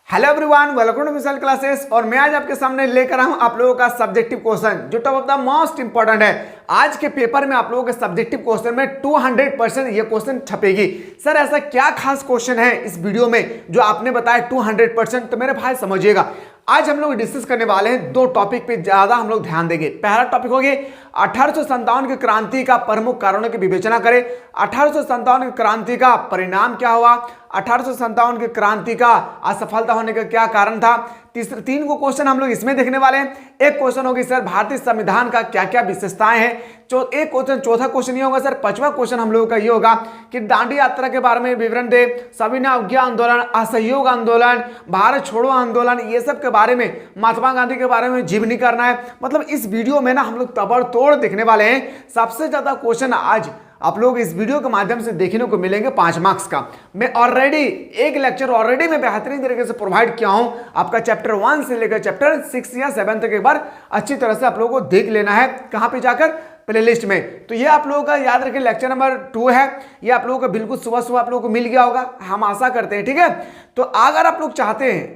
Hello everyone, welcome to missile classes. और मैं आज आपके सामने लेकर आया हूं आप लोगों का सब्जेक्टिव क्वेश्चन जो top of the most important है। आज के पेपर में आप लोगों के सब्जेक्टिव क्वेश्चन में 200% ये क्वेश्चन छपेगी। सर ऐसा क्या खास क्वेश्चन है इस वीडियो में जो आपने बताया 200%? तो मेरे भाई समझिएगा, आज हम लोग डिस्कस करने वाले हैं दो टॉपिक पे ज्यादा हम लोग ध्यान देंगे। पहला टॉपिक होगी 1857 की क्रांति का प्रमुख कारणों की विवेचना करें। 1857 की क्रांति का परिणाम क्या हुआ, 1857 की क्रांति का असफलता होने का क्या कारण था। तीन को क्वेश्चन हम लोग इसमें देखने वाले हैं। एक क्वेश्चन होगी सर भारतीय संविधान का क्या क्या विशेषताएं हैं। एक क्वेश्चन, चौथा क्वेश्चन ये होगा सर, पांचवा क्वेश्चन हम लोगों का ये होगा कि दांडी यात्रा के बारे में विवरण दे, सविनय अवज्ञा आंदोलन, असहयोग आंदोलन, भारत छोड़ो आंदोलन, ये सब के बारे में, महात्मा गांधी के बारे में जीवनी करना है। मतलब इस वीडियो में ना हम लोग तबड़तोड़ देखने वाले हैं। सबसे ज्यादा क्वेश्चन आज आप लोग इस वीडियो के माध्यम से देखने को मिलेंगे 5 मार्क्स का। मैं ऑलरेडी एक लेक्चर मैं बेहतरीन तरीके से प्रोवाइड किया हूं। आपका चैप्टर 1 से लेकर चैप्टर 6 या 7 तक एक बार अच्छी तरह से आप लोगों को देख लेना है। कहां पे जाकर? प्लेलिस्ट में। तो ये आप लोगों का याद रखें, लेक्चर नंबर 2 है। ये आप लोगों को बिल्कुल सुबह सुबह आप लोगों को मिल गया होगा, हम आशा करते हैं। ठीक है, तो अगर आप लोग चाहते हैं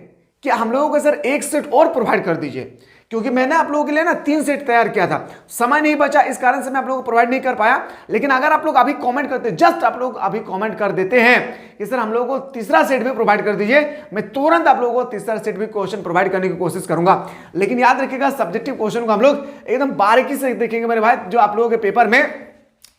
कि हम लोगों को सर एक सेट और प्रोवाइड कर दीजिए, क्योंकि मैंने आप लोगों के लिए ना 3 सेट तैयार किया था, समय नहीं बचा, इस कारण से मैं आप लोगों को प्रोवाइड नहीं कर पाया। लेकिन अगर आप लोग अभी कमेंट करते, जस्ट आप लोग अभी कमेंट कर देते हैं कि सर हम लोगों को तीसरा सेट भी प्रोवाइड कर दीजिए, मैं तुरंत आप लोगों को तीसरा सेट भी क्वेश्चन प्रोवाइड करने की कोशिश करूंगा। लेकिन याद रखिएगा, सब्जेक्टिव क्वेश्चन को हम लोग एकदम बारीकी से देखेंगे मेरे भाई, जो आप लोगों के पेपर में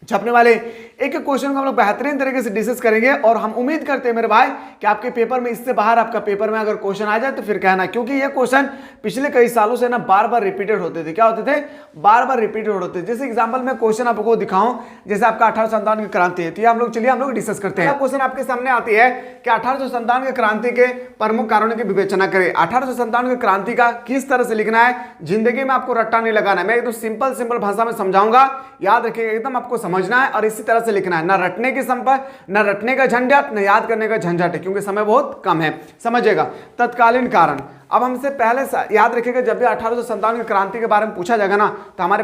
छपने वाले एक एक क्वेश्चन को हम लोग बेहतरीन तरीके से डिस्कस करेंगे। और हम उम्मीद करते हैं मेरे भाई कि आपके पेपर में, इससे बाहर आपका पेपर में अगर क्वेश्चन आ जाए तो फिर कहना, क्योंकि ये क्वेश्चन पिछले कई सालों से ना बार बार रिपीटेड होते थे। क्या होते थे? बार बार रिपीटेड होते थे। जैसे एग्जांपल में क्वेश्चन आपको दिखाऊं, जैसे आपका 1857 की क्रांति है, तो ये हम लोग डिस्कस करते हैं। क्वेश्चन आपके सामने आती है कि 1857 की क्रांति के प्रमुख कारणों की विवेचना करें। 1857 की क्रांति का किस तरह से लिखना है, जिंदगी में आपको रट्टा नहीं लगाना है, मैं एकदम सिंपल भाषा में समझाऊंगा। याद रखिएगा, एकदम आपको समझना है और इसी तरह से लिखना है। ना रटने की संपर्क, ना रटने का झंझट, ना याद करने का झंझट है, क्योंकि समय बहुत कम है। समझिएगा, तत्कालीन कारण। अब हमसे पहले याद रखिएगा, जब भी 1857 की क्रांति के बारे में पूछा जाएगा ना, तो हमारे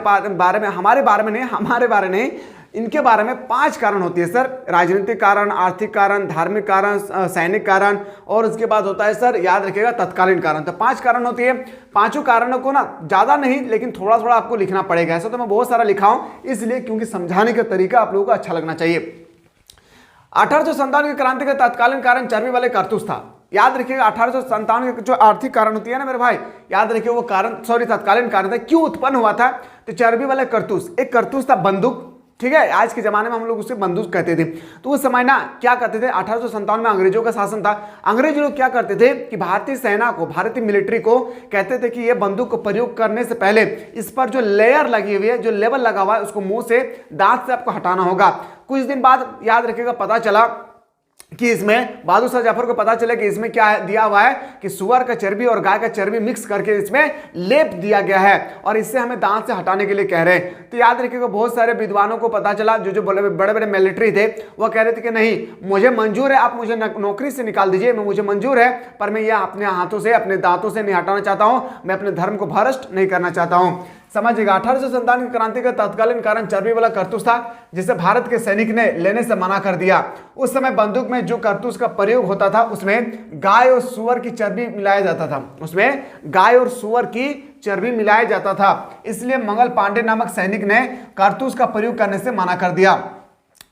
बारे में नहीं, इनके बारे में 5 कारण होती है सर। राजनीतिक कारण, आर्थिक कारण, धार्मिक कारण, सैनिक कारण, और उसके बाद होता है सर, याद रखिएगा, तत्कालीन कारण। तो 5 कारण होती है। 5 कारणों को ना ज्यादा नहीं, लेकिन थोड़ा थोड़ा आपको लिखना पड़ेगा। ऐसा तो मैं बहुत सारा लिखा हूं, इसलिए क्योंकि समझाने का तरीका आप लोगों को अच्छा लगना चाहिए। 1857 की क्रांति का तत्कालीन कारण चर्बी वाले कारतूस था। याद रखिएगा, 1857 की जो आर्थिक कारण होती है ना मेरे भाई, याद रखिए वो कारण, तत्कालीन कारण था। क्यों उत्पन्न हुआ था? तो चर्बी वाले कारतूस, एक कारतूस था बंदूक। ठीक है, आज के जमाने में हम लोग उसे बंदूक कहते थे। तो उस समय ना क्या करते थे, 1857 में अंग्रेजों का शासन था। अंग्रेज लोग क्या करते थे कि भारतीय सेना को, भारतीय मिलिट्री को कहते थे कि ये बंदूक को प्रयोग करने से पहले इस पर जो लेयर लगी हुई है, जो लेवल लगा हुआ है, उसको मुंह से, दांत से आपको हटाना होगा। कुछ दिन बाद याद रखिएगा, पता चला कि इसमें, बहादुर शाह जफर को पता चला कि इसमें क्या दिया हुआ है कि सुअर का चर्बी और गाय का चर्बी मिक्स करके इसमें लेप दिया गया है, और इससे हमें दांत से हटाने के लिए कह रहे हैं। तो याद रखिएगा, बहुत सारे विद्वानों को पता चला, जो बड़े बड़े मिलिट्री थे, वो कह रहे थे कि नहीं, मुझे मंजूर है, आप मुझे नौकरी से निकाल दीजिए, मुझे मंजूर है, पर मैं यह अपने हाथों से, अपने दांतों से नहीं हटाना चाहता हूं, मैं अपने धर्म को भ्रष्ट नहीं करना चाहता हूं। समझिएगा, 1857 की क्रांति का तत्कालीन कारण चर्बी वाला कारतूस था, जिसे भारत के सैनिक ने लेने से मना कर दिया। उस समय बंदूक में जो कारतूस का प्रयोग होता था, उसमें गाय और सुअर की चर्बी मिलाया जाता था, इसलिए मंगल पांडे नामक सैनिक ने कारतूस का प्रयोग करने से मना कर दिया।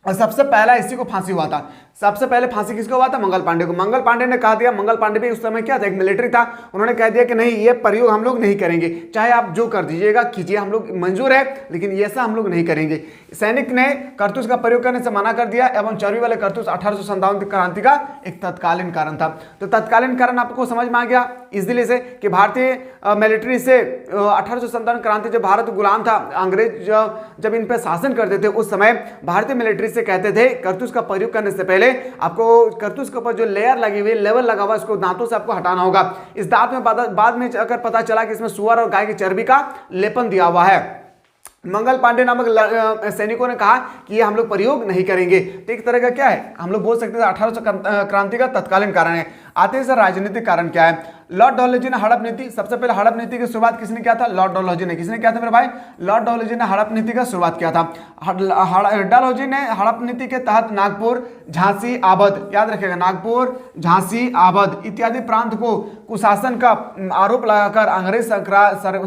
और सबसे पहला इसी को फांसी हुआ था। सबसे पहले फांसी किसको हुआ था? मंगल पांडे को। मंगल पांडे ने कहा दिया, मंगल पांडे भी उस समय क्या था, एक मिलिट्री था, उन्होंने कह दिया कि नहीं, ये प्रयोग हम लोग नहीं करेंगे, चाहे आप जो कर दीजिएगा कीजिए, हम लोग मंजूर है, लेकिन ऐसा हम लोग नहीं करेंगे। सैनिक ने कारतूस का प्रयोग करने से मना कर दिया, एवं चर्बी वाले कारतूस 1857 की क्रांति का एक तत्कालीन कारण था। तो तत्कालीन कारण आपको समझ में आ गया इसीलिए से कि भारतीय मिलिट्री से 1857 क्रांति, जब भारत गुलाम था, अंग्रेज जब इन पर शासन करते थे, उस समय भारतीय मिलिट्री से कहते थे कारतूस का प्रयोग करने से पहले आपको कारतूस के ऊपर जो लेयर लगी हुई, लेवल लगा हुआ, उसको दांतों से आपको हटाना होगा। इस दांत में बाद में अगर पता चला कि इसमें सुअर और गाय की चर्बी का लेपन दिया हुआ है, मंगल पांडे नामक सैनिकों ने कहा कि ये हम लोग प्रयोग नहीं करेंगे। तो एक तरह का क्या है, हम लोग बोल सकते हैं 1800 क्रांति का तत्कालीन कारण है। आते हैं सर राजनीतिक कारण क्या है। लॉर्ड डलहौजी ने हड़प नीति, सबसे पहले हड़प नीति की शुरुआत किसने किया था? लॉर्ड डलहौजी ने। किसने किया था मेरे भाई? लॉर्ड डलहौजी ने हड़प नीति का शुरुआत किया था। डलहौजी ने हड़प नीति के तहत नागपुर, झांसी, आवध, याद रखिएगा, नागपुर, झांसी, आवध इत्यादि प्रांत को कुशासन का आरोप लगाकर अंग्रेज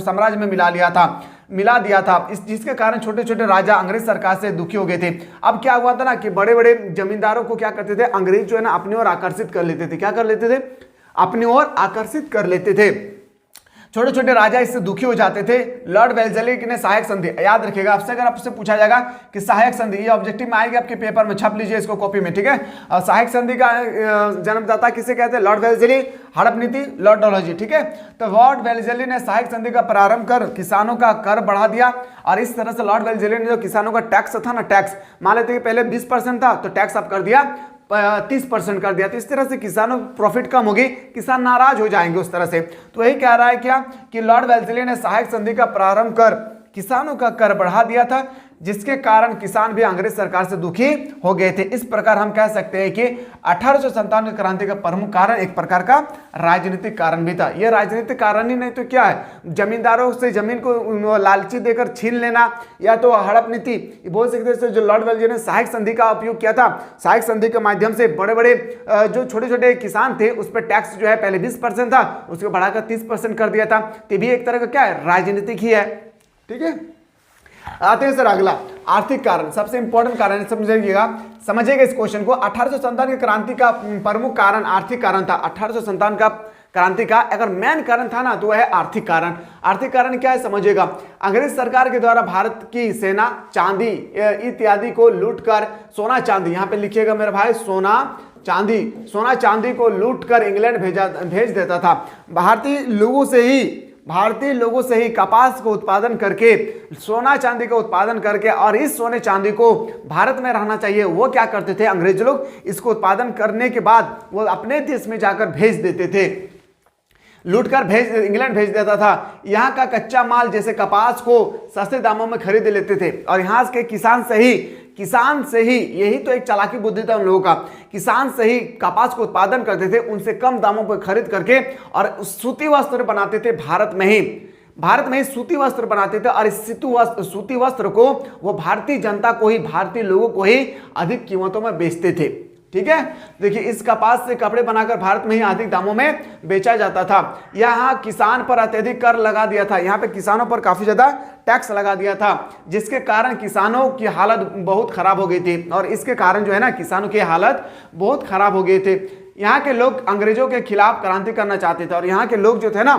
साम्राज्य में मिला दिया था, इस जिसके कारण छोटे छोटे राजा अंग्रेज सरकार से दुखी हो गए थे। अब क्या हुआ था ना कि बड़े बड़े जमींदारों को क्या करते थे, अंग्रेज जो है ना अपनी ओर आकर्षित कर लेते थे। क्या कर लेते थे? अपनी ओर आकर्षित कर लेते थे। छोटे छोटे राजा इससे दुखी हो जाते थे। लॉर्ड वेल्लेसली ने सहायक संधि, याद रखिएगा, आपसे अगर आपसे पूछा जाएगा कि सहायक संधि, ये ऑब्जेक्टिव में आएगी आपके पेपर में, छाप लीजिए इसको कॉपी में, ठीक है। सहायक संधि का जन्मदाता किसे कहते हैं? Lord Wellesley. हड़प नीति लॉर्ड डलहौजी, ठीक है। तो लॉर्ड वेल्लेसली ने सहायक संधि का प्रारंभ कर किसानों का कर बढ़ा दिया और इस तरह से लॉर्ड वेल्लेसली ने जो किसानों का टैक्स था ना, टैक्स मान लेते हैं पहले 20% था तो टैक्स अब कर दिया 30% कर दिया। तो इस तरह से किसानों प्रॉफिट कम होगी, किसान नाराज हो जाएंगे उस तरह से। तो यही कह रहा है क्या कि लॉर्ड वेल्लेसली ने सहायक संधि का प्रारंभ कर किसानों का कर बढ़ा दिया था, जिसके कारण किसान भी अंग्रेज सरकार से दुखी हो गए थे। इस प्रकार हम कह सकते हैं कि 1857 क्रांति का प्रमुख कारण एक प्रकार का राजनीतिक कारण भी था। यह राजनीतिक कारण ही नहीं तो क्या है, जमींदारों से जमीन को लालची देकर छीन लेना, या तो हड़प नीति बोल सकते हैं। जो लॉर्ड वेल्लेसली ने सहायक संधि का उपयोग किया था, सहायक संधि के माध्यम से बड़े बड़े जो छोटे छोटे किसान थे उस पर टैक्स जो है पहले 20% था, उसको बढ़ाकर 30% कर दिया था। तो भी एक तरह का क्या है, राजनीतिक ही है, ठीक है। आते हैं सर अगला, आर्थिक कारण, सबसे इंपॉर्टेंट कारण समझिएगा इस क्वेश्चन को। 1857 की क्रांति का प्रमुख कारण आर्थिक कारण था। 1857 का क्रांति का अगर मेन कारण था ना तो वह है आर्थिक कारण। आर्थिक कारण क्या है समझिएगा, अंग्रेज सरकार के द्वारा भारत की सेना चांदी इत्यादि को लूटकर, सोना चांदी, यहाँ पे लिखिएगा मेरे भाई, सोना चांदी को लूटकर इंग्लैंड भेज देता था। भारतीय लोगों से ही कपास को उत्पादन करके, सोना चांदी का उत्पादन करके, और इस सोने चांदी को भारत में रहना चाहिए, वो क्या करते थे अंग्रेज लोग, इसको उत्पादन करने के बाद वो अपने देश में जाकर भेज देते थे, लूटकर इंग्लैंड भेज देता था। यहाँ का कच्चा माल जैसे कपास को सस्ते दामों में खरीद लेते थे और यहाँ के किसान से ही यही तो एक चालाकी बुद्धि था उन लोगों का, किसान से ही कपास को उत्पादन करते थे, उनसे कम दामों पर खरीद करके और सूती वस्त्र बनाते थे भारत में ही सूती वस्त्र बनाते थे। और इस सूती वस्त्र को वो भारतीय जनता को ही, भारतीय लोगों को ही अधिक कीमतों में बेचते थे, ठीक है। देखिए इस कपास से कपड़े बनाकर भारत में ही अधिक दामों में बेचा जाता था। यहाँ किसान पर अत्यधिक कर लगा दिया था, यहाँ पे किसानों पर काफी ज्यादा टैक्स लगा दिया था, जिसके कारण किसानों की हालत बहुत खराब हो गई थी। और इसके कारण जो है ना किसानों की हालत बहुत खराब हो गए थे। यहाँ के लोग अंग्रेजों के खिलाफ क्रांति करना चाहते थे और यहाँ के लोग जो थे ना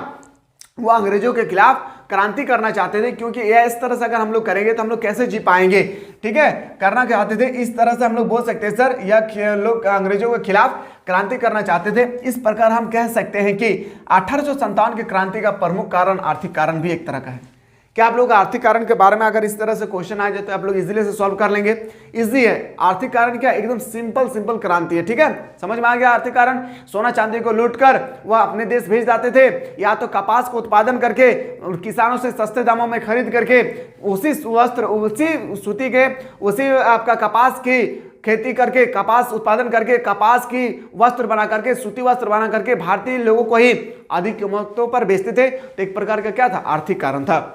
वो अंग्रेजों के खिलाफ क्रांति करना चाहते थे, क्योंकि यह इस तरह से अगर हम लोग करेंगे तो हम लोग कैसे जी पाएंगे, ठीक है। करना चाहते थे, इस तरह से हम लोग बोल सकते हैं सर, यह लोग अंग्रेजों के खिलाफ क्रांति करना चाहते थे। इस प्रकार हम कह सकते हैं कि 1857 की क्रांति का प्रमुख कारण आर्थिक कारण भी एक तरह का है। क्या आप लोग आर्थिक कारण के बारे में अगर इस तरह से क्वेश्चन आ जाए तो आप लोग इजीली से सॉल्व कर लेंगे? इजी है। आर्थिक कारण क्या, एकदम सिंपल क्रांति है, ठीक है। समझ में आ गया? आर्थिक कारण सोना चांदी को लूटकर वह अपने देश भेज जाते थे, या तो कपास को उत्पादन करके किसानों से सस्ते दामों में खरीद करके उसी वस्त्र, उसी सूती के, उसी आपका कपास की खेती करके, कपास उत्पादन करके, कपास की वस्त्र बना करके, सूती वस्त्र बना करके भारतीय लोगों को ही अधिक कीमतों पर बेचते थे। तो एक प्रकार का क्या था, आर्थिक कारण था।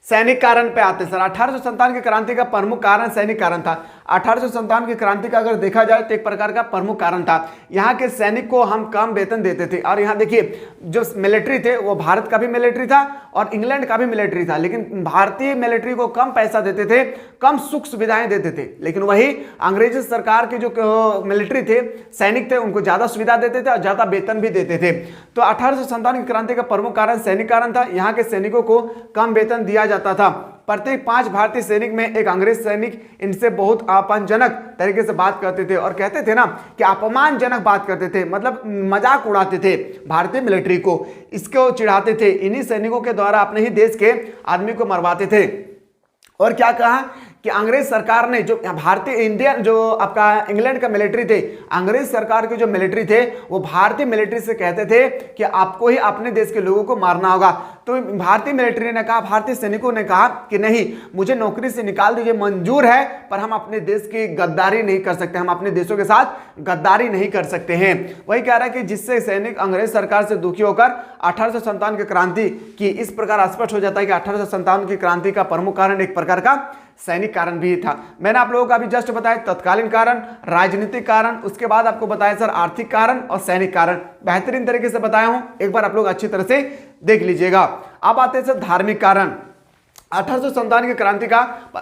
सैनिक कारण पे आते हैं सर। 1857 की क्रांति का प्रमुख कारण सैनिक कारण था। 1857 की क्रांति का अगर देखा जाए तो एक प्रकार का प्रमुख कारण था, यहाँ के सैनिक को हम कम वेतन देते थे। और यहाँ देखिए जो मिलिट्री थे वो भारत का भी मिलिट्री था और इंग्लैंड का भी मिलिट्री था, लेकिन भारतीय मिलिट्री को कम पैसा देते थे, कम सुख सुविधाएं देते थे, लेकिन वही अंग्रेज सरकार के जो मिलिट्री थे, सैनिक थे, उनको ज्यादा सुविधा देते थे और ज्यादा वेतन भी देते थे। तो 1857 की क्रांति का प्रमुख कारण सैनिक कारण था। यहाँ के सैनिकों को कम वेतन दिया जाता था। प्रत्येक 5 भारतीय सैनिक में एक अंग्रेज सैनिक इनसे बहुत अपमानजनक तरीके से बात करते थे, और कहते थे ना कि अपमानजनक बात करते थे, मतलब मजाक उड़ाते थे भारतीय मिलिट्री को, इसको चिढ़ाते थे। इन्हीं सैनिकों के द्वारा अपने ही देश के आदमी को मरवाते थे। और क्या कहा कि अंग्रेज सरकार ने जो भारतीय इंडियन जो आपका इंग्लैंड का मिलिट्री थे, अंग्रेज सरकार के जो मिलिट्री थे वो भारतीय मिलिट्री से कहते थे कि आपको ही अपने देश के लोगों को मारना होगा। तो भारतीय मिलिट्री ने कहा, भारतीय सैनिकों ने कहा कि नहीं, मुझे नौकरी से निकाल दीजिए, मंजूर है, पर हम अपने देश की गद्दारी नहीं कर सकते, हम अपने देशों के साथ गद्दारी नहीं कर सकते हैं। वही कह रहा है कि जिससे सैनिक अंग्रेज सरकार से दुखी होकर 1857 की क्रांति की इस प्रकार स्पष्ट हो जाता है कि 1857 की क्रांति का प्रमुख कारण एक प्रकार का सैनिक कारण भी था। मैंने आप लोगों को अभी जस्ट बताया तत्कालीन कारण, राजनीतिक कारण, उसके बाद आपको बताया सर आर्थिक कारण और सैनिक कारण, बेहतरीन तरीके से बताया हूं, एक बार आप लोग अच्छी तरह से देख लीजिएगा। अब आते हैं सर धार्मिक कारण 1857 की क्रांति का,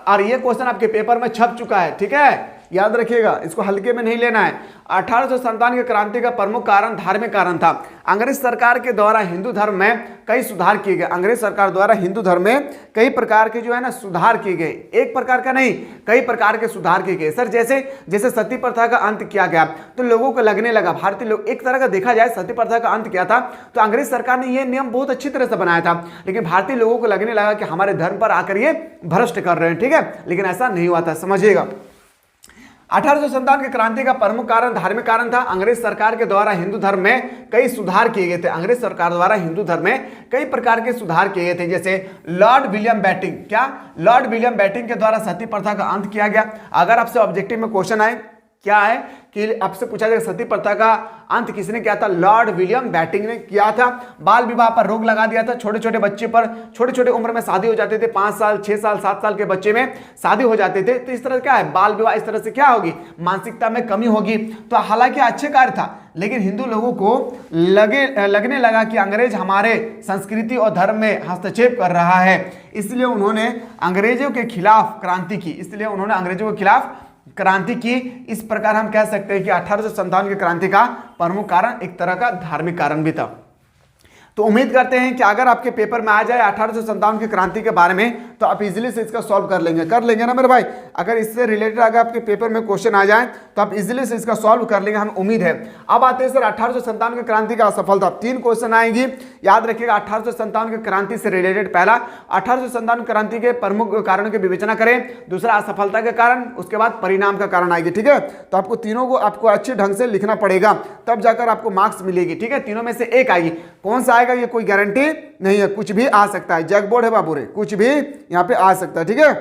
और ये क्वेश्चन आपके पेपर में छप चुका है, ठीक है, याद रखिएगा, इसको हल्के में नहीं लेना है। 1857 की क्रांति का प्रमुख कारण धार्मिक कारण था। अंग्रेज सरकार के द्वारा हिंदू धर्म में कई सुधार किए गए, अंग्रेज सरकार द्वारा हिंदू धर्म में कई प्रकार के जो है ना सुधार किए गए, एक प्रकार का नहीं कई प्रकार के सुधार किए गए। सर जैसे जैसे सती प्रथा का अंत किया गया तो लोगों को लगने लगा, भारतीय लोग एक तरह का देखा जाए सती प्रथा का अंत किया था तो अंग्रेज सरकार ने यह नियम बहुत अच्छी तरह से बनाया था, लेकिन भारतीय लोगों को लगने लगा कि हमारे धर्म पर आकर ये भ्रष्ट कर रहे हैं, ठीक है, लेकिन ऐसा नहीं हुआ था, समझिएगा। 1857 की क्रांति का प्रमुख कारण धार्मिक कारण था। अंग्रेज सरकार के द्वारा हिंदू धर्म में कई सुधार किए गए थे, अंग्रेज सरकार द्वारा हिंदू धर्म में कई प्रकार के सुधार किए गए थे, जैसे लॉर्ड विलियम बेटिंग, क्या लॉर्ड विलियम बेटिंग के द्वारा सती प्रथा का अंत किया गया। अगर आपसे ऑब्जेक्टिव में क्वेश्चन आए क्या है कि आपसे पूछा जाएगा सती प्रथा का अंत किसने किया था, लॉर्ड विलियम बेटिंग ने किया था। बाल विवाह पर रोक लगा दिया था, छोटे छोटे बच्चे पर छोटे छोटे उम्र में शादी हो जाते थे, 5 साल 6 साल 7 साल के बच्चे में शादी हो जाते थे, तो इस तरह क्या है बाल विवाह, इस तरह से क्या होगी मानसिकता में कमी होगी। तो हालांकि अच्छे कार्य था, लेकिन हिंदू लोगों को लगने लगा कि अंग्रेज हमारे संस्कृति और धर्म में हस्तक्षेप कर रहा है, इसलिए उन्होंने अंग्रेजों के खिलाफ क्रांति की, इसलिए उन्होंने अंग्रेजों के खिलाफ क्रांति की। इस प्रकार हम कह सकते हैं कि 1857 की क्रांति का प्रमुख कारण एक तरह का धार्मिक कारण भी था। तो उम्मीद करते हैं कि अगर आपके पेपर में आ जाए 1857 की क्रांति के बारे में तो आप इजीली से इसका सॉल्व कर लेंगे ना मेरे भाई। अगर इससे रिलेटेड अगर आपके पेपर में क्वेश्चन आ जाए तो आप इजीली से इसका सॉल्व कर लेंगे, हमें उम्मीद है। अब आते हैं सर 1857 की क्रांति का असफलता, 3 क्वेश्चन आएंगी, याद रखिएगा। 1857 की क्रांति से रिलेटेड पहला 1857 क्रांति के प्रमुख कारणों की विवेचना करें, दूसरा असफलता के कारण, उसके बाद परिणाम का कारण आएगी, ठीक है। तो आपको तीनों को आपको अच्छे ढंग से लिखना पड़ेगा, तब जाकर आपको मार्क्स मिलेगी, ठीक है। तीनों में से एक आएगी, कौन सा आएगा ये कोई गारंटी नहीं है, कुछ भी आ सकता है, जग बोर्ड है बाबू रे, कुछ भी यहां पे आ सकता है, ठीक है।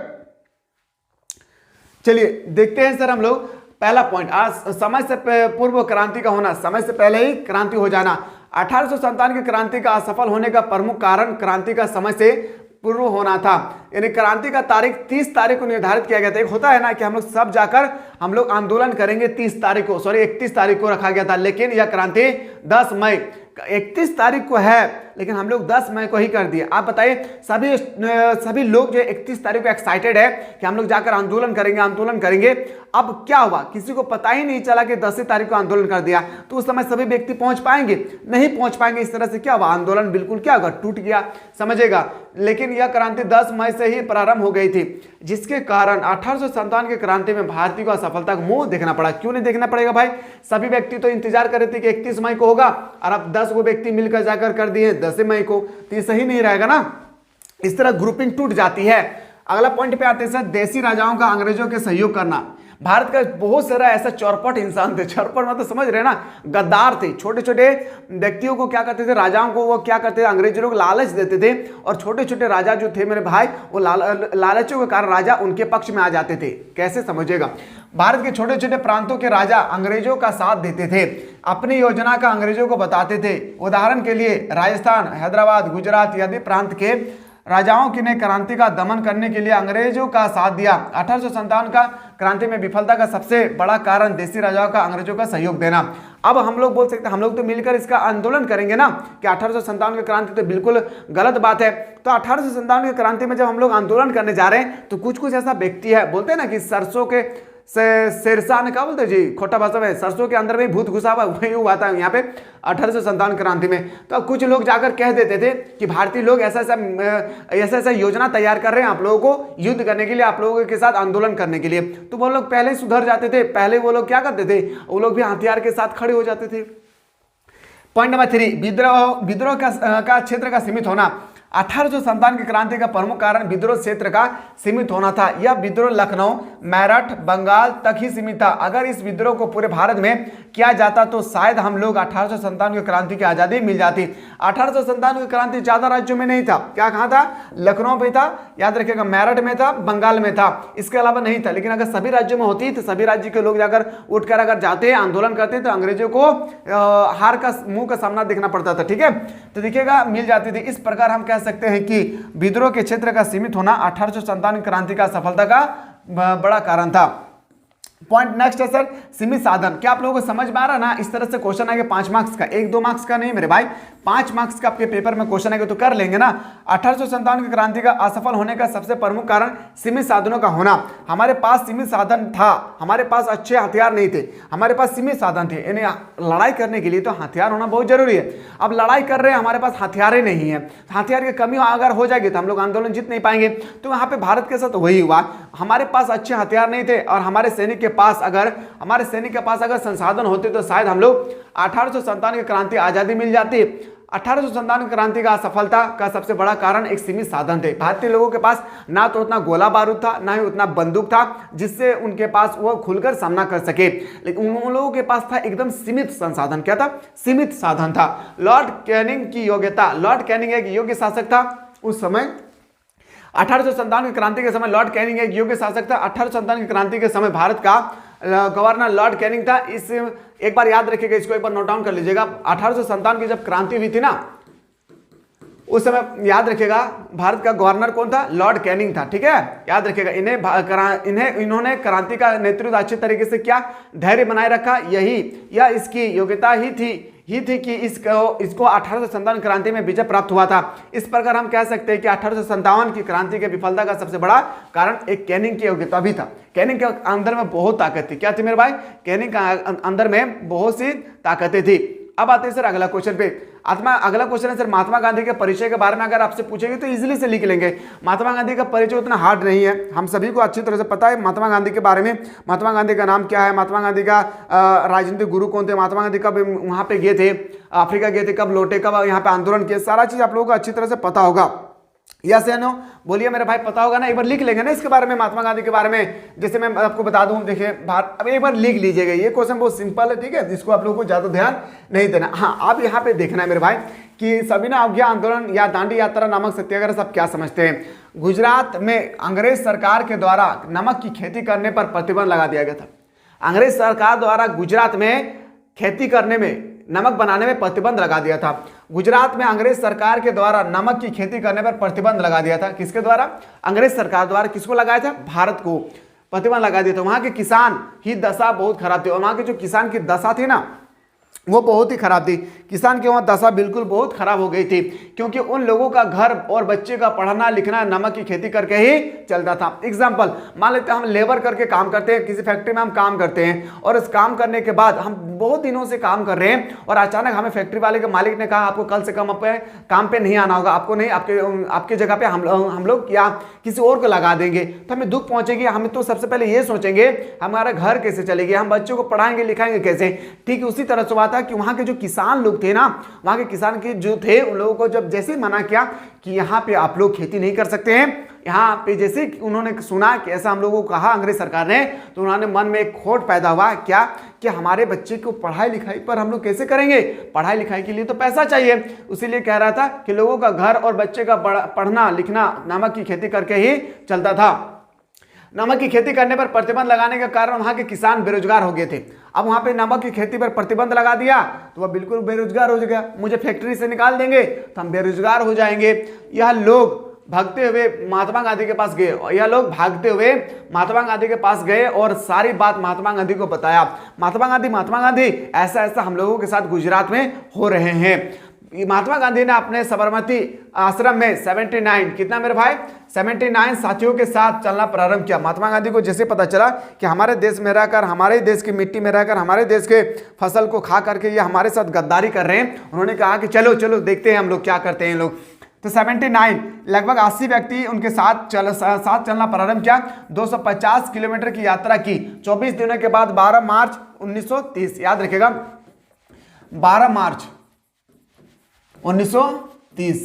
चलिए देखते हैं सर हम लोग पहला पॉइंट, आज समय से पूर्व क्रांति का होना, समय से पहले ही क्रांति हो जाना। 1857 की क्रांति का असफल होने का प्रमुख कारण क्रांति का समय से पूर्व होना था, यानी क्रांति का तारीख 30 तारीख को निर्धारित किया गया था। एक होता है ना कि हम लोग सब जाकर हम लोग आंदोलन करेंगे 30 तारीख को, सॉरी 31 तारीख को रखा गया था, लेकिन यह क्रांति 10 मई 31 तारीख को है, लेकिन हम लोग 10 मई को ही कर दिए। आप बताइए सभी लोग जो 31 तारीख को एक्साइटेड है कि हम लोग जाकर आंदोलन करेंगे। अब क्या हुआ, किसी को पता ही नहीं चला कि 10 तारीख को आंदोलन कर दिया, तो उस समय सभी व्यक्ति पहुंच पाएंगे, नहीं पहुंच पाएंगे। इस तरह से क्या हुआ, आंदोलन बिल्कुल क्या होगा, टूट गया, समझेगा। लेकिन यह क्रांति 10 मई से ही प्रारंभ हो गई थी, जिसके कारण 1857 की क्रांति में भारतीय को असफलता का मुंह देखना पड़ा। क्यों नहीं देखना पड़ेगा भाई, सभी व्यक्ति तो इंतजार कर रहे थे कि 31 मई को होगा, और अब 10 वो व्यक्ति मिलकर जाकर कर दिए 10 मई को, तो ये सही नहीं रहेगा ना, इस तरह ग्रुपिंग टूट जाती है। अगला पॉइंट पे आते हैं सर, देसी राजाओं का अंग्रेजों के सहयोग करना। भारत का बहुत सारा ऐसा चौपट इंसान थे, चौपट मतलब समझ रहे ना, गद्दार थे। छोटे छोटे व्यक्तियों को क्या करते थे, राजाओं को वो क्या करते थे, अंग्रेज लोग लालच देते थे, और छोटे छोटे राजा जो थे मेरे भाई वो लालचों के कारण राजा उनके पक्ष में आ जाते थे। कैसे समझेगा, भारत के छोटे छोटे प्रांतों के राजा अंग्रेजों का साथ देते थे, अपनी योजना का अंग्रेजों को बताते थे। उदाहरण के लिए राजस्थान, हैदराबाद, गुजरात आदि प्रांत के राजाओं की ने क्रांति का दमन करने के लिए अंग्रेजों का साथ दिया। 1857 का क्रांति में विफलता का सबसे बड़ा कारण देसी राजाओं का अंग्रेजों का सहयोग देना। अब हम लोग बोल सकते हैं हम लोग तो मिलकर इसका आंदोलन करेंगे ना, कि 1857 की क्रांति तो बिल्कुल गलत बात है। तो 1857 की क्रांति में जब हम लोग आंदोलन करने जा रहे हैं तो कुछ ऐसा व्यक्ति है, बोलते हैं ना कि सरसों के शेरशाह ने क्या बोलते हैं जी, खोटा भाषा में, सरसों के अंदर में भूत घुसा हुआ, वही हुआ था यहाँ पे 1857 क्रांति में। तो अब कुछ लोग जाकर कह देते थे कि भारतीय लोग ऐसा योजना तैयार कर रहे हैं आप लोगों को युद्ध करने के लिए, आप लोगों के साथ आंदोलन करने के लिए। तो वो लोग पहले सुधर जाते थे, पहले वो लोग क्या करते थे, वो लोग भी हथियार के साथ खड़े हो जाते थे। पॉइंट नंबर 3, विद्रोह का क्षेत्र का सीमित होना। 1857 की क्रांति का प्रमुख कारण विद्रोह क्षेत्र का सीमित होना था। यह विद्रोह लखनऊ, मेरठ, बंगाल तक ही सीमित था। अगर इस विद्रोह को पूरे भारत में किया जाता तो शायद हम लोग 1857 की क्रांति की आजादी मिल जाती। 1857 की क्रांति ज्यादा राज्यों में नहीं था। क्या कहाँ था? लखनऊ में था, याद रखिएगा, मेरठ में था, बंगाल में था, इसके अलावा नहीं था। लेकिन अगर सभी राज्यों में होती तो सभी राज्य के लोग जाकर उठकर अगर जाते आंदोलन करते तो अंग्रेजों को हार का मुंह का सामना देखना पड़ता था। ठीक है, तो देखिएगा मिल जाती थी। इस प्रकार हम कह सकते हैं कि विद्रोह के क्षेत्र का सीमित होना 1857 क्रांति का सफलता का बड़ा कारण था। पॉइंट नेक्स्ट है सर, सीमित साधन। क्या आप लोगों को समझ में आ रहा ना? इस तरह से क्वेश्चन आएगा 5 मार्क्स का, 1-2 मार्क्स का नहीं मेरे भाई, 5 मार्क्स का आपके पेपर में क्वेश्चन आएगा तो कर लेंगे ना। 1857 की क्रांति का असफल होने का सबसे प्रमुख कारण सीमित साधनों का होना। हमारे पास सीमित साधन था, हमारे पास अच्छे हथियार नहीं थे, हमारे पास सीमित साधन थे। यानी लड़ाई करने के लिए तो हथियार होना बहुत जरूरी है। अब लड़ाई कर रहे हैं, हमारे पास हथियार नहीं है, हथियार की कमी अगर हो जाएगी तो हम लोग आंदोलन जीत नहीं पाएंगे। तो यहाँ पे भारत के साथ वही हुआ, हमारे पास अच्छे हथियार नहीं थे और हमारे सैनिक के पास अगर संसाधन होते तो शायद हम लोग 1857 की क्रांति आजादी मिल जाती। 1857 क्रांति का असफलता का सबसे बड़ा कारण एक सीमित साधन थे। भारतीय लोगों के पास ना तो उतना गोला बारूद था, ना ही उतना बंदूक था जिससे उनके पास वो खुलकर सामना कर सके। लेकिन उन लोगों के पास था एकदम सीमित संसाधन। क्या था? सीमित साधन था। लॉर्ड कैनिंग की योग्यता, लॉर्ड कैनिंग एक योग्य शासक था उस समय। 1857 की क्रांति के समय लॉर्ड कैनिंग एक योग्य शासक था। 1857 की क्रांति के समय भारत का गवर्नर लॉर्ड कैनिंग था। इस एक बार याद रखिएगा, इसको एक बार नोट डाउन कर लीजिएगा। 1857 की जब क्रांति हुई थी ना, उस समय याद रखिएगा भारत का गवर्नर कौन था? लॉर्ड कैनिंग था। ठीक है, याद रखिएगा। इन्होंने क्रांति का नेतृत्व अच्छे तरीके से किया, धैर्य बनाए रखा। यह इसकी योग्यता ही थी कि इसको 1857 क्रांति में विजय प्राप्त हुआ था। इस प्रकार हम कह सकते हैं कि 1857 की क्रांति के विफलता का सबसे बड़ा कारण एक कैनिंग की योग्यता भी था। कैनिंग के अंदर में बहुत ताकत थी। क्या थी मेरे भाई? कैनिंग का अंदर में बहुत सी ताकतें थी। अब आते हैं सर अगला क्वेश्चन पे। अगला क्वेश्चन है सर, महात्मा गांधी के परिचय के बारे में अगर आपसे पूछेंगे तो इजीली से लिख लेंगे। महात्मा गांधी का परिचय उतना हार्ड नहीं है, हम सभी को अच्छी तरह से पता है महात्मा गांधी के बारे में। महात्मा गांधी का नाम क्या है, महात्मा गांधी का राजनीतिक गुरु कौन थे, महात्मा गांधी कब वहां पे गए थे, अफ्रीका गए थे, कब लौटे, कब यहाँ पे आंदोलन किए, सारा चीज आप लोगों को अच्छी तरह से पता होगा। यस या नो बोलिए मेरे भाई, पता होगा ना? एक बार लिख लेंगे ना इसके बारे में, महात्मा गांधी के बारे में। जैसे मैं आपको बता दूं, देखिए अब एक बार लिख लीजिएगा, ये क्वेश्चन बहुत सिंपल है। ठीक है, इसको आप लोगों को ज्यादा ध्यान नहीं देना। हाँ, आप यहाँ पे देखना है मेरे भाई कि सविनय अवज्ञा आंदोलन या दांडी यात्रा नामक सत्याग्रह सब क्या समझते हैं। गुजरात में अंग्रेज सरकार के द्वारा नमक की खेती करने पर प्रतिबंध लगा दिया गया था। अंग्रेज सरकार द्वारा गुजरात में खेती करने में, नमक बनाने में प्रतिबंध लगा दिया था। गुजरात में अंग्रेज सरकार के द्वारा नमक की खेती करने पर प्रतिबंध लगा दिया था। किसके द्वारा? अंग्रेज सरकार द्वारा। किसको लगाया था? भारत को प्रतिबंध लगा दिया था। वहां के किसान की दशा बहुत खराब थी और वहां के जो किसान की दशा थी ना, वो बहुत ही खराब थी। किसान की वहाँ दशा बिल्कुल बहुत खराब हो गई थी, क्योंकि उन लोगों का घर और बच्चे का पढ़ना लिखना नमक की खेती करके ही चलता था। एग्जाम्पल मान लेते हैं, हम लेबर करके काम करते हैं, किसी फैक्ट्री में हम काम करते हैं और इस काम करने के बाद हम बहुत दिनों से काम कर रहे हैं और अचानक हमें फैक्ट्री वाले के मालिक ने कहा आपको कल से कम काम पे नहीं आना होगा, आपको नहीं, आपके जगह पे हम लोग या किसी और को लगा देंगे, तो हमें दुख पहुंचेगी। हम तो सबसे पहले ये सोचेंगे हमारा घर कैसे चलेगा, हम बच्चों को पढ़ाएंगे लिखाएंगे कैसे। ठीक उसी तरह से बात है कि वहां के जो किसान लोग थे ना, वहां के किसान के जो थे, उन लोगों को जब जैसे ही मना किया कि यहाँ पे आप लोग खेती नहीं कर सकते हैं, यहाँ पे जैसे उन्होंने सुना कि ऐसा हम लोगों को कहा अंग्रेज सरकार ने, तो उन्होंने मन में एक खोट पैदा हुआ। क्या कि हमारे बच्चे को पढ़ाई लिखाई पर हम लोग कैसे करेंगे, पढ़ाई लिखाई के लिए तो पैसा चाहिए। उसीलिए कह रहा था कि लोगों का घर और बच्चे का पढ़ना लिखना नमक की खेती करके ही चलता था। नमक की खेती करने पर प्रतिबंध लगाने के कारण वहां के किसान बेरोजगार हो गए थे। अब वहां पे नमक की खेती पर प्रतिबंध लगा दिया तो वह बिल्कुल बेरोजगार हो गया। मुझे फैक्ट्री से निकाल देंगे तो हम बेरोजगार हो जाएंगे। यह लोग भागते हुए महात्मा गांधी के पास गए, यह लोग भागते हुए महात्मा गांधी के पास गए और सारी बात महात्मा गांधी को बताया। महात्मा गांधी ऐसा ऐसा हम लोगों के साथ गुजरात में हो रहे हैं। महात्मा गांधी ने अपने साबरमती आश्रम में 79 कितना मेरे भाई 79 साथियों के साथ चलना प्रारंभ किया। महात्मा गांधी को जैसे पता चला कि हमारे देश में रहकर, हमारे देश की मिट्टी में रहकर, हमारे देश के फसल को खा करके ये हमारे साथ गद्दारी कर रहे हैं, उन्होंने कहा कि चलो चलो देखते हैं हम लोग क्या करते हैं लोग। तो 79 लगभग 80 व्यक्ति उनके साथ चलना प्रारंभ किया। 250 किलोमीटर की यात्रा की। 24 दिनों के बाद 12 मार्च 1930, याद रखिएगा 12 मार्च 1930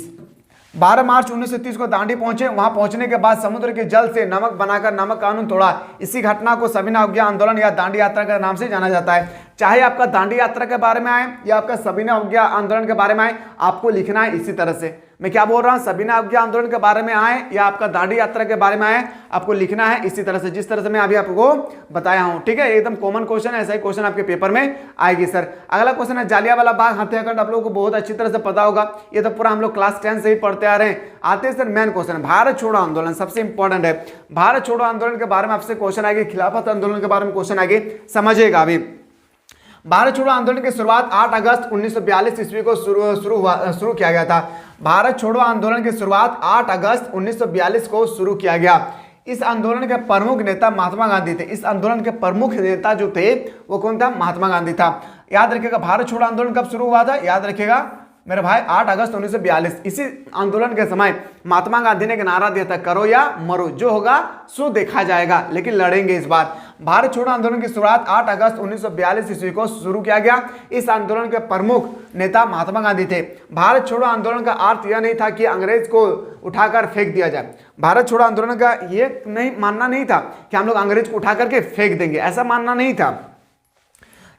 12 मार्च 1930 को दांडी पहुंचे। वहां पहुंचने के बाद समुद्र के जल से नमक बनाकर नमक कानून तोड़ा। इसी घटना को सविनय अवज्ञा आंदोलन या दांडी यात्रा के नाम से जाना जाता है। चाहे आपका दांडी यात्रा के बारे में आए या आपका सविनय अवज्ञा आंदोलन के बारे में आए, आपको लिखना है इसी तरह से। मैं क्या बोल रहा हूं, सविनय अवज्ञा आंदोलन के बारे में आए या आपका दांडी यात्रा के बारे में आए, आपको लिखना है इसी तरह से, जिस तरह से मैं अभी आपको बताया हूं। ठीक है, एकदम कॉमन क्वेश्चन है, ऐसा ही क्वेश्चन आपके पेपर में आएगी सर। अगला क्वेश्चन है जालियांवाला बाग हत्याकांड। आप लोगों को बहुत अच्छी तरह से पता होगा, ये तो पूरा हम लोग क्लास 10 से ही पढ़ते आ रहे हैं। आते हैं सर मेन क्वेश्चन, भारत छोड़ो आंदोलन सबसे इंपॉर्टेंट है। भारत छोड़ो आंदोलन के बारे में आपसे क्वेश्चन आएगी, खिलाफत आंदोलन के बारे में क्वेश्चन आएगी, समझिएगा अभी। भारत छोड़ो आंदोलन की शुरुआत 8 अगस्त 1942 ईस्वी को शुरू किया गया था। भारत छोड़ो आंदोलन की शुरुआत 8 अगस्त 1942 को शुरू किया गया। इस आंदोलन के प्रमुख नेता महात्मा गांधी थे। इस आंदोलन के प्रमुख नेता जो थे वो कौन था, महात्मा गांधी था। याद रखिएगा भारत छोड़ो आंदोलन कब शुरू हुआ था, याद रखिएगा मेरे भाई 8 अगस्त 1942। इसी आंदोलन के समय महात्मा गांधी ने एक नारा दिया था, करो या मरो, जो होगा सो देखा जाएगा, लेकिन लड़ेंगे इस बार। भारत छोड़ो आंदोलन की शुरुआत 8 अगस्त 1942 ईस्वी को शुरू किया गया। इस आंदोलन के प्रमुख नेता महात्मा गांधी थे। भारत छोड़ो आंदोलन का अर्थ यह नहीं था कि अंग्रेज को उठाकर फेंक दिया जाए। भारत छोड़ो आंदोलन का ये नहीं मानना नहीं था कि हम लोग अंग्रेज को उठा करके फेंक देंगे, ऐसा मानना नहीं था।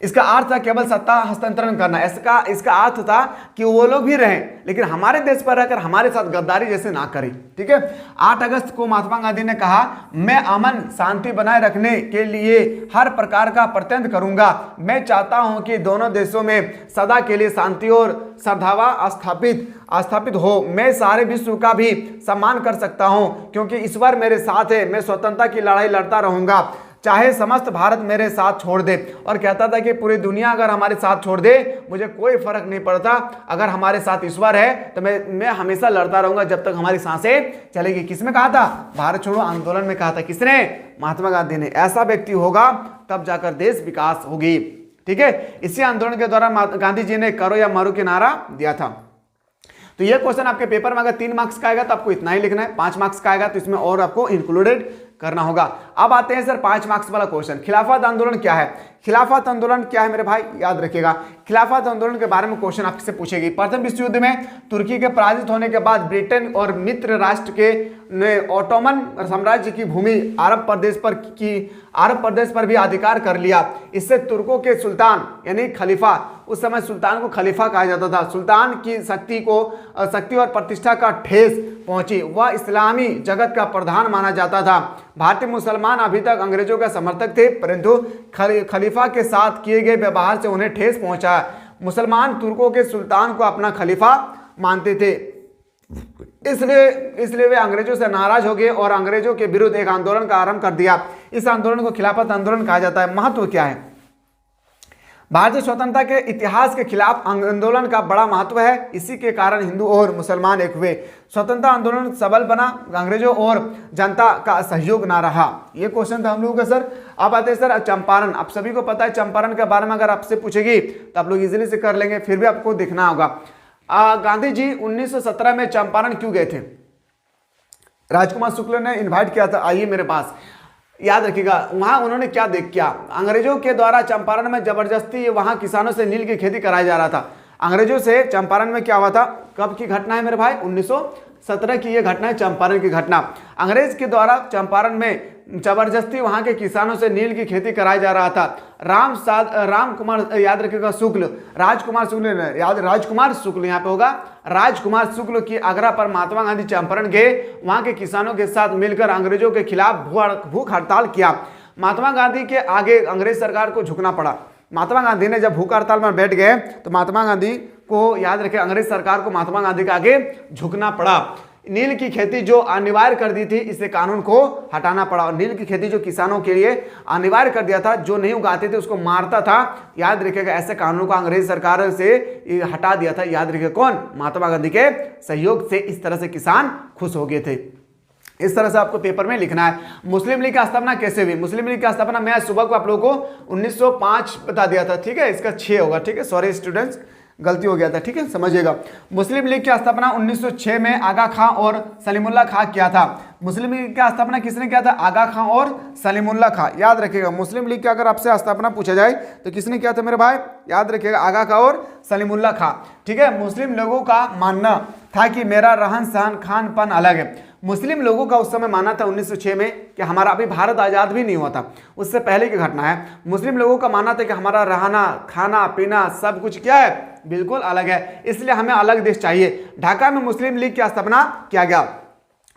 इसका अर्थ था केवल सत्ता हस्तांतरण करना। इसका अर्थ था कि वो लोग भी रहें लेकिन हमारे देश पर रहकर हमारे साथ गद्दारी जैसे ना करें। ठीक है, 8 अगस्त को महात्मा गांधी ने कहा, मैं अमन शांति बनाए रखने के लिए हर प्रकार का प्रयत्न करूंगा। मैं चाहता हूं कि दोनों देशों में सदा के लिए शांति और सद्भाव स्थापित हो। मैं सारे विश्व का भी सम्मान कर सकता हूं क्योंकि ईश्वर मेरे साथ है। मैं स्वतंत्रता की लड़ाई लड़ता रहूंगा चाहे समस्त भारत मेरे साथ छोड़ दे। और कहता था कि पूरी दुनिया अगर हमारे साथ छोड़ दे मुझे कोई फर्क नहीं पड़ता, अगर हमारे साथ ईश्वर है तो मैं हमेशा लड़ता रहूंगा जब तक हमारी सांसें चलेगी। किसमें कहा था, भारत छोड़ो आंदोलन में कहा था। किसने, महात्मा गांधी ने। ऐसा व्यक्ति होगा तब जाकर देश विकास होगी। ठीक है, इसी आंदोलन के दौरान गांधी जी ने करो या मरो के नारा दिया था। तो ये क्वेश्चन आपके पेपर में अगर 3 मार्क्स का आएगा तो आपको इतना ही लिखना है, 5 मार्क्स का आएगा तो इसमें और आपको इंक्लूडेड करना होगा। अब आते हैं सर 5 मार्क्स वाला क्वेश्चन, खिलाफत आंदोलन क्या है। खिलाफत आंदोलन क्या है मेरे भाई, याद रखिएगा। खिलाफत आंदोलन के बारे में क्वेश्चन आपसे पूछेगी। प्रथम विश्व युद्ध में तुर्की के पराजित होने के बाद ब्रिटेन और मित्र राष्ट्र के ऑटोमन साम्राज्य की भूमि अरब प्रदेश पर भी अधिकार कर लिया। इससे तुर्कों के सुल्तान यानी खलीफा, उस समय सुल्तान को खलीफा कहा जाता था, सुल्तान की शक्ति और प्रतिष्ठा का ठेस पहुंची। वह इस्लामी जगत का प्रधान माना जाता था। भारतीय मुसलमान अभी तक अंग्रेजों का समर्थक थे परंतु खलीफा के साथ किए गए व्यवहार से उन्हें ठेस पहुंचा। मुसलमान तुर्कों के सुल्तान को अपना खलीफा मानते थे, इसलिए वे अंग्रेजों से नाराज हो गए और अंग्रेजों के विरुद्ध एक आंदोलन का आरंभ कर दिया। इस आंदोलन को खिलाफत आंदोलन कहा जाता है। महत्व क्या है, भारतीय स्वतंत्रता के इतिहास के खिलाफ आंदोलन का बड़ा महत्व है। इसी के कारण हिंदू और मुसलमान एक हुए। स्वतंत्रता आंदोलन सबल बना, अंग्रेजों और जनता का सहयोग ना रहा। ये क्वेश्चन था हम लोगों का सर। अब आते हैं सर चंपारण। आप सभी को पता है चंपारण के बारे में अगर आपसे पूछेगी तो आप लोग इजीली से कर लेंगे, फिर भी आपको देखना होगा। गांधी जी 1917 में चंपारण क्यों गए थे, राजकुमार शुक्ल ने इन्वाइट किया था, आइए मेरे पास। याद रखिएगा वहां उन्होंने क्या देख किया, अंग्रेजों के द्वारा चंपारण में जबरदस्ती वहां किसानों से नील की खेती कराया जा रहा था। अंग्रेजों से चंपारण में क्या हुआ था, कब की घटना है मेरे भाई, 1917 की ये घटना है, चंपारण की घटना। अंग्रेज के द्वारा चंपारण में जबरदस्ती वहां के किसानों से नील की खेती कराया जा रहा था। राजकुमार याद रखिएगा शुक्ल, राजकुमार शुक्ल यहाँ पे होगा, राजकुमार शुक्ल की आग्रह पर महात्मा गांधी चंपारण गए। वहां के किसानों के साथ मिलकर अंग्रेजों के खिलाफ भूख हड़ताल किया। महात्मा गांधी के आगे अंग्रेज सरकार को झुकना पड़ा। महात्मा गांधी ने जब भूख हड़ताल में बैठ गए तो महात्मा गांधी को याद रखे अंग्रेज सरकार को महात्मा गांधी के आगे झुकना पड़ा। नील की खेती जो अनिवार्य कर दी थी इसे कानून को हटाना पड़ा। और नील की खेती जो किसानों के लिए अनिवार्य कर दिया था, जो नहीं उगाते थे उसको मारता था, याद रखिएगा ऐसे कानून को अंग्रेज सरकार से हटा दिया था। याद रखिएगा कौन, महात्मा गांधी के सहयोग से इस तरह से किसान खुश हो गए थे। इस तरह से आपको पेपर में लिखना है। मुस्लिम लीग की स्थापना कैसे हुई, मुस्लिम लीग की स्थापना मैं सुबह को आप लोगों को 1905 बता दिया था, ठीक है, इसका 6 होगा, ठीक है, सॉरी स्टूडेंट्स गलती हो गया था, ठीक है, समझिएगा। मुस्लिम लीग की स्थापना 1906 में आगा खां और सलीमुल्लाह खां किया था। मुस्लिम लीग की स्थापना किसने किया था, आगा खां और सलीमुल्लाह खां। याद रखिएगा मुस्लिम लीग की अगर आपसे स्थापना पूछा जाए तो किसने किया था मेरे भाई, याद रखिएगा आगा खां और सलीमुल्लाह खां, ठीक है। मुस्लिम लोगों का मानना था कि मेरा रहन सहन खान पान अलग है। मुस्लिम लोगों का उस समय मानना था 1906 में कि हमारा अभी भारत आज़ाद भी नहीं हुआ था, उससे पहले की घटना है। मुस्लिम लोगों का मानना था कि हमारा रहना खाना पीना सब कुछ क्या है, बिल्कुल अलग है, इसलिए हमें अलग देश चाहिए। ढाका में मुस्लिम लीग की स्थापना किया गया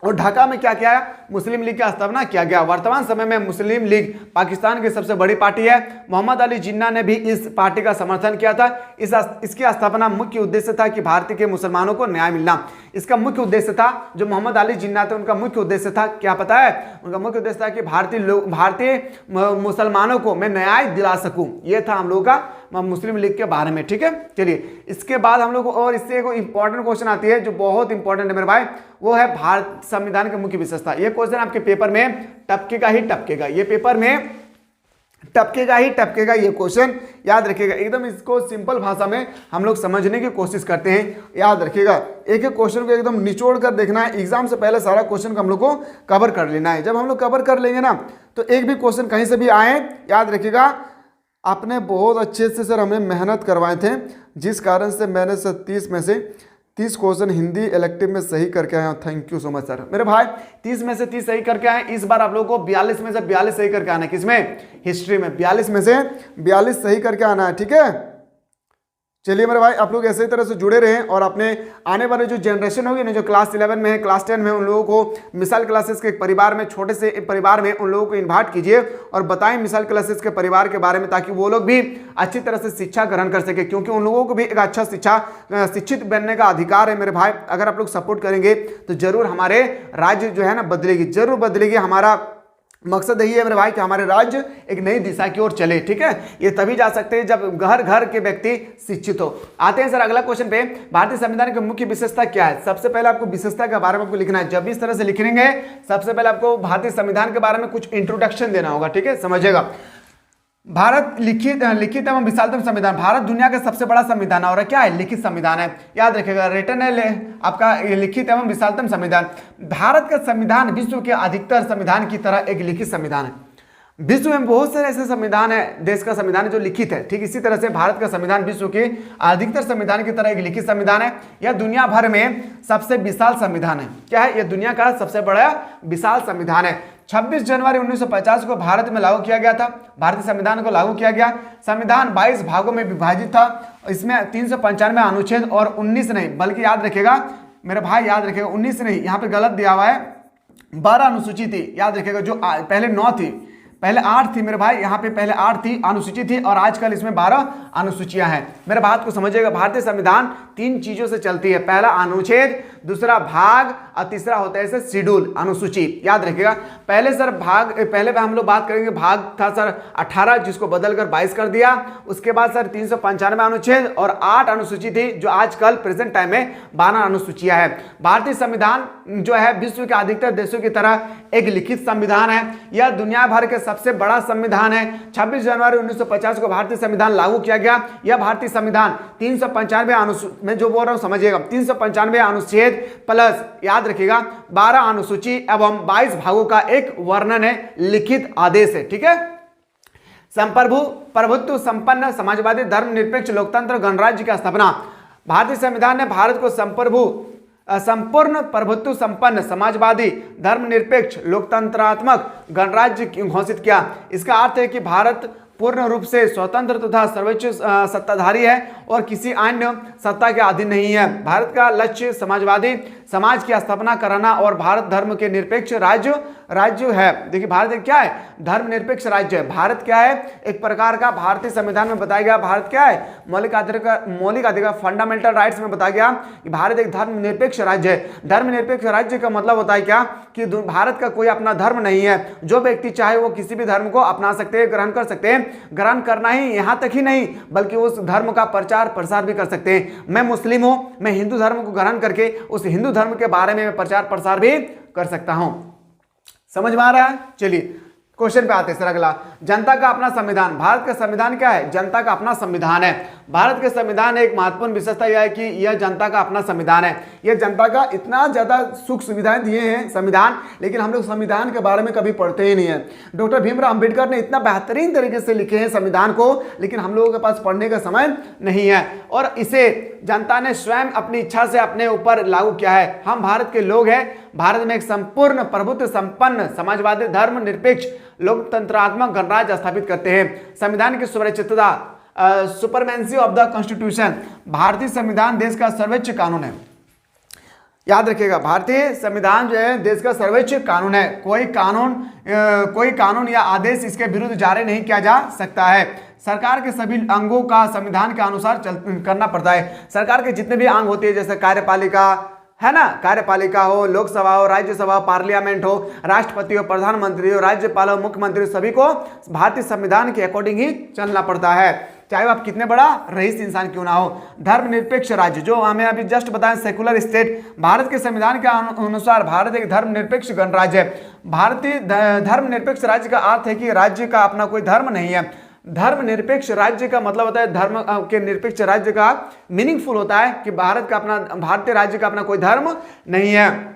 और ढाका में क्या किया है, मुस्लिम लीग की स्थापना किया गया। वर्तमान समय में मुस्लिम लीग पाकिस्तान की सबसे बड़ी पार्टी है। मोहम्मद अली जिन्ना ने भी इस पार्टी का समर्थन किया था। इसकी स्थापना मुख्य उद्देश्य था कि भारतीय के मुसलमानों को न्याय मिलना। इसका मुख्य उद्देश्य था, जो मोहम्मद अली जिन्ना थे उनका मुख्य उद्देश्य था, क्या पता है, उनका मुख्य उद्देश्य था कि भारतीय मुसलमानों को मैं न्याय दिला सकूं। यह था हम लोगों का मुस्लिम लीग के बारे में। ठीक है, चलिए इसके बाद हम लोग और इससे एक इंपॉर्टेंट क्वेश्चन आती है जो बहुत इंपॉर्टेंट है मेरे भाई, वो है भारत संविधान की मुख्य विशेषता। ये क्वेश्चन आपके पेपर में टपकेगा ही टपकेगा, ये पेपर में टपकेगा ही टपकेगा, ये क्वेश्चन याद रखिएगा। एकदम इसको सिंपल भाषा में हम लोग समझने की कोशिश करते हैं, याद रखिएगा। एक एक क्वेश्चन को एकदम निचोड़ कर देखना है, एग्जाम से पहले सारा क्वेश्चन को हम लोग को कवर कर लेना है। जब हम लोग कवर कर लेंगे ना, तो एक भी क्वेश्चन कहीं से भी आए, याद रखिएगा आपने बहुत अच्छे से सर हमें मेहनत करवाए थे, जिस कारण से मैंने सर 30 में से 30 क्वेश्चन हिंदी इलेक्टिव में सही करके आया हूँ। Thank you so much sir मेरे भाई। 30 में से 30 सही करके आए। इस बार आप लोगों को 42 में से 42 सही करके आना है। किसमें? हिस्ट्री में 42 में से 42 सही करके आना है। ठीक है, चलिए मेरे भाई आप लोग ऐसे ही तरह से जुड़े रहें और अपने आने वाले जो जनरेशन होगी ना, जो क्लास 11 में है, क्लास 10 में, उन लोगों को मिसाल क्लासेस के एक परिवार में, छोटे से परिवार में उन लोगों को इन्वाइट कीजिए और बताएं मिसाल क्लासेस के परिवार के बारे में, ताकि वो लोग भी अच्छी तरह से शिक्षा ग्रहण कर सके, क्योंकि उन लोगों को भी एक अच्छा शिक्षित बनने का अधिकार है मेरे भाई। अगर आप लोग सपोर्ट करेंगे तो जरूर हमारे राज्य जो है ना बदलेगी, जरूर बदलेगी। हमारा मकसद यही है मेरे भाई कि हमारे राज्य एक नई दिशा की ओर चले। ठीक है, ये तभी जा सकते हैं जब घर घर के व्यक्ति शिक्षित हो। आते हैं सर अगला क्वेश्चन पे, भारतीय संविधान की मुख्य विशेषता क्या है। सबसे पहले आपको विशेषता के बारे में आपको लिखना है। जब भी इस तरह से लिखेंगे, सबसे पहले आपको भारतीय संविधान के बारे में कुछ इंट्रोडक्शन देना होगा। ठीक है, समझिएगा। भारत लिखित एवं विशालतम संविधान, भारत दुनिया का सबसे बड़ा संविधान और क्या है, लिखित संविधान है। याद रखिएगा, रिटन है आपका लिखित एवं विशालतम संविधान। भारत का संविधान विश्व के अधिकतर संविधान की तरह एक लिखित संविधान है। विश्व में बहुत सारे ऐसे संविधान है, देश का संविधान है जो लिखित है। ठीक इसी तरह से भारत का संविधान विश्व के अधिकतर संविधान की तरह एक लिखित संविधान है। यह दुनिया भर में सबसे विशाल संविधान है। क्या है, यह दुनिया का सबसे बड़ा विशाल संविधान है। 26 जनवरी 1950 को भारत में लागू किया गया था। भारतीय संविधान को लागू किया गया। संविधान 22 भागों में विभाजित था। इसमें 395 अनुच्छेद और 19 नहीं, बल्कि याद रखेगा मेरे भाई, याद रखेगा 19 नहीं, यहाँ पे गलत दिया हुआ है, 12 अनुसूची थी। याद रखेगा, जो पहले 9 थी, पहले 8 थी मेरे भाई, यहाँ पे पहले 8 थी, अनुसूची थी, और आजकल इसमें 12 अनुसूचियां हैं। मेरे बात को समझिएगा, भारतीय संविधान 3 चीजों से चलती है। पहला अनुच्छेद, दूसरा भाग और तीसरा होता है शेड्यूल, अनुसूची। याद रखिएगा, पहले सर पहले हम लोग बात करेंगे, भाग था सर 18, जिसको बदलकर 22 कर दिया। उसके बाद सर 395 अनुच्छेद और 8 अनुसूची थी, जो आजकल प्रेजेंट टाइम में 12 अनुसूचियां है। भारतीय संविधान जो है विश्व के अधिकतर देशों की तरह एक लिखित संविधान है। यह दुनिया भर के सबसे बड़ा संविधान है। 26 जनवरी 1950 को भारतीय संविधान लागू किया गया। यह भारतीय संविधान 395 अनुसूची, मैं जो बोल रहा हूं समझिएगा, 395 अनुच्छेद प्लस याद रखिएगा 12 अनुसूची एवं 22 भागों का एक वर्णन है, लिखित आदेश है। ठीक है, प्रभुत्व संपन्न समाजवादी धर्मनिरपेक्ष लोकतंत्र गणराज्य की स्थापना। भारतीय संविधान ने भारत को संपूर्ण प्रभुत्व संपन्न समाजवादी धर्मनिरपेक्ष लोकतंत्रात्मक गणराज्य घोषित किया। इसका अर्थ है कि भारत पूर्ण रूप से स्वतंत्र तथा सर्वोच्च सत्ताधारी है और किसी अन्य सत्ता के अधीन नहीं है। भारत का लक्ष्य समाजवादी समाज की स्थापना कराना और भारत धर्म के निरपेक्ष राज्य है। देखिए, भारत एक क्या है, धर्मनिरपेक्ष राज्य है। भारत क्या है, एक प्रकार का भारतीय संविधान में बताया गया भारत क्या है, मौलिक अधिकार फंडामेंटल राइट्स में बताया गया कि भारत एक धर्मनिरपेक्ष राज्य है। धर्मनिरपेक्ष राज्य का मतलब होता है क्या, कि भारत का कोई अपना धर्म नहीं है। जो व्यक्ति चाहे वो किसी भी धर्म को अपना सकते हैं, ग्रहण कर सकते हैं। ग्रहण करना ही यहाँ तक ही नहीं, बल्कि उस धर्म का प्रचार प्रसार भी कर सकते हैं। मैं मुस्लिम हूं, मैं हिंदू धर्म को ग्रहण करके उस हिंदू धर्म के बारे में प्रचार प्रसार भी कर सकता हूं। समझ में आ रहा है? चलिए क्वेश्चन पे आते हैं सर अगला, जनता का अपना संविधान। भारत का संविधान क्या है? जनता का अपना संविधान है। भारत के संविधान एक महत्वपूर्ण विशेषता यह है कि यह जनता का अपना संविधान है। यह जनता का इतना ज्यादा सुख सुविधाएं दिए हैं संविधान, लेकिन हम लोग संविधान के बारे में कभी पढ़ते ही नहीं है। डॉक्टर भीमराव अंबेडकर ने इतना बेहतरीन तरीके से लिखे हैं संविधान को, लेकिन हम लोगों के पास पढ़ने का समय नहीं है, और इसे जनता ने स्वयं अपनी इच्छा से अपने ऊपर लागू किया है। हम भारत के लोग हैं। भारत में एक संपूर्ण प्रभुत्व संपन्न समाजवादी धर्मनिरपेक्ष लोकतंत्रात्मक गणराज्य स्थापित करते हैं। संविधान की सुरक्षितता, सुपरमेंसी ऑफ द कॉन्स्टिट्यूशन। भारतीय संविधान देश का सर्वोच्च कानून है। याद रखिएगा, भारतीय संविधान जो है देश का सर्वोच्च कानून है। कोई कानून या आदेश इसके विरुद्ध जारी नहीं किया जा सकता है। सरकार के सभी अंगों का संविधान के अनुसार करना पड़ता है। सरकार के जितने भी अंग होते हैं, जैसे कार्यपालिका है ना, कार्यपालिका हो, लोकसभा हो, राज्यसभा हो, पार्लियामेंट हो, राष्ट्रपति हो, प्रधानमंत्री हो, राज्यपाल हो, मुख्यमंत्री, सभी को भारतीय संविधान के अकॉर्डिंग ही चलना पड़ता है, चाहे आप कितने बड़ा रईस इंसान क्यों ना हो। धर्मनिरपेक्ष राज्य, जो हमें अभी जस्ट बताएं सेकुलर स्टेट, भारत के संविधान के अनुसार भारत एक धर्मनिरपेक्ष गणराज्य है। भारतीय धर्मनिरपेक्ष राज्य का अर्थ है कि राज्य का अपना कोई धर्म नहीं है। धर्मनिरपेक्ष राज्य का मतलब होता है, धर्म के निरपेक्ष राज्य का मीनिंगफुल होता है कि भारतीय राज्य का अपना कोई धर्म नहीं है,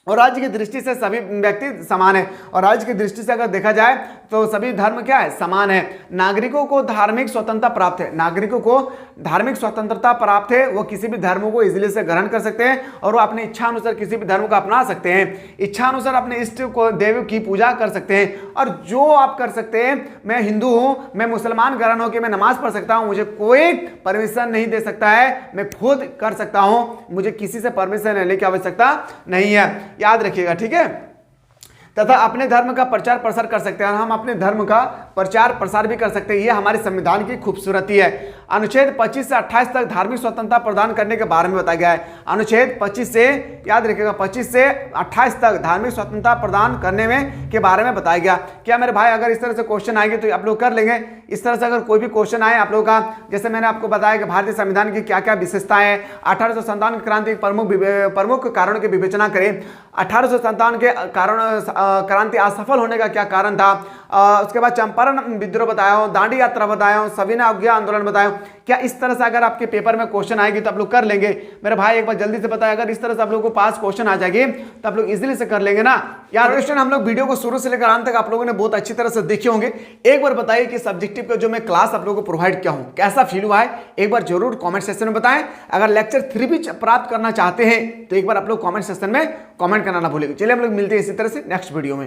और राज्य की दृष्टि से सभी व्यक्ति समान है। और राज्य की दृष्टि से अगर देखा जाए तो सभी धर्म क्या है? समान है। नागरिकों को धार्मिक स्वतंत्रता प्राप्त है। नागरिकों को धार्मिक स्वतंत्रता प्राप्त है। वो किसी भी धर्म को इजीली से ग्रहण कर सकते हैं, और वो अपनी इच्छा अनुसार किसी भी धर्म को अपना सकते हैं। इच्छा अनुसार अपने इष्ट को देव की पूजा कर सकते हैं, और जो आप कर सकते हैं, मैं हिंदू हूं, मैं मुसलमान ग्रहण होकर मैं नमाज पढ़ सकता हूं, मुझे कोई परमिशन नहीं दे सकता है, मैं खुद कर सकता हूं, मुझे किसी से परमिशन लेने की आवश्यकता नहीं है। याद रखिएगा, ठीक है। तथा अपने धर्म का प्रचार प्रसार कर सकते हैं, और हम अपने धर्म का प्रचार प्रसार भी कर सकते हैं। ये हमारे संविधान की खूबसूरती है। अनुच्छेद 25 से 28 तक धार्मिक स्वतंत्रता प्रदान करने के बारे में बताया गया है। अनुच्छेद 25 से, याद रखिएगा, 25 से 28 तक धार्मिक स्वतंत्रता प्रदान करने में के बारे में बताया गया। क्या मेरे भाई, अगर इस तरह से क्वेश्चन आएंगे तो आप लोग कर लेंगे। इस तरह से अगर कोई भी क्वेश्चन आए आप लोगों का, जैसे मैंने आपको बताया कि भारतीय संविधान की क्या क्या विशेषताएं हैं, 1857 क्रांति प्रमुख कारणों की विवेचना करें। 1857 के क्रांति असफल होने का क्या कारण था, उसके बाद चंपारण विद्रोह बताया हूं, दांडी यात्रा बताया हूं, सविनय अवज्ञा आंदोलन बताया हूं। क्या इस तरह से अगर आपके पेपर में क्वेश्चन आएगी तो आप लोग कर लेंगे? मेरे भाई एक बार जल्दी से बताएं, अगर इस तरह से आप लोगों को पास क्वेश्चन आ जाएगी तो आप लोग इजीली से कर लेंगे ना। यार क्वेश्चन हम लोग वीडियो को शुरू से लेकर अंत तक आप लोगों ने बहुत अच्छी तरह से देखे होंगे। एक बार बताइए कि सब्जेक्टिव का जो मैं क्लास आप लोगों को प्रोवाइड किया हूं कैसा फील हुआ है, एक बार जरूर कमेंट सेक्शन में बताएं। अगर लेक्चर 3 भी प्राप्त करना चाहते हैं तो एक बार आप लोग कमेंट सेक्शन में कमेंट करना ना भूलिएगा। चलिए हम लोग मिलते हैं इसी तरह से नेक्स्ट वीडियो में।